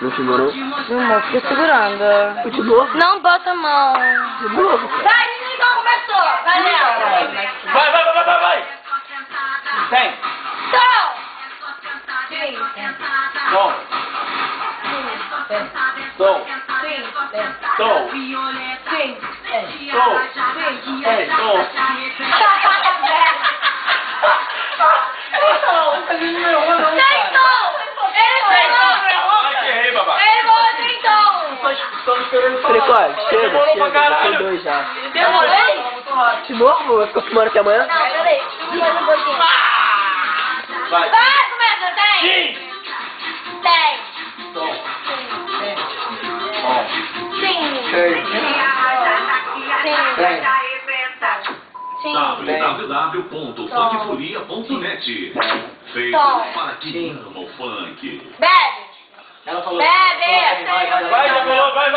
Não filmou não? Filmou, fica segurando. De novo? Não bota a mão. De novo, cara. Vai, então começou. Vai, Léo. Vai. Tem. Som. Som. Som. Som. Precoce, chega, já foi 2 já. Demorei? De novo? Vai ficar filmando até amanhã? Não, peraí. Mais um pouquinho. Vai. Vai, começa, tem. Sim. Tem. Som. Sim. Tem. Sim. Sim. www.funkfolia.net. Feito Som. para quem ama o funk. Bebe. Ela falou. Bebe. Vai, já falou, vai.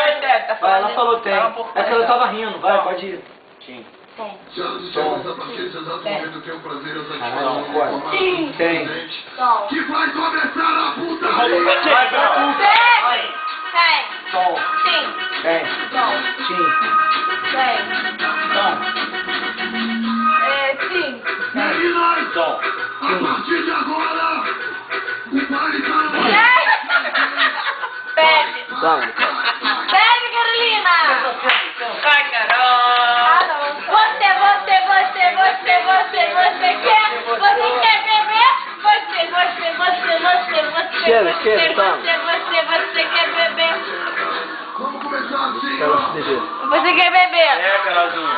Vai, ela falou tem. É que ela tava rindo, vai, pode ir. Sim. Senhoras e senhores, a partir desse exato momento eu tenho o prazer e a satisfação de Caralho, informar Sim. Tem. Som. que vai começar a putaria! Bebe. Tem. Som. Sim. Tem. Som. Sim. Tem. Som. Sim. Meninas, Som. a partir de agora, o baile tá no Bebe. Som. Bebe, Carolina. Vai, Carol. Ah, não. Você quer beber? Você Chega, toma. Você quer beber? Vamos começar assim, Ela ó. se devia. Você quer beber? Carolzinha.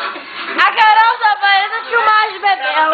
A Carol só aparece nas filmagens bebendo.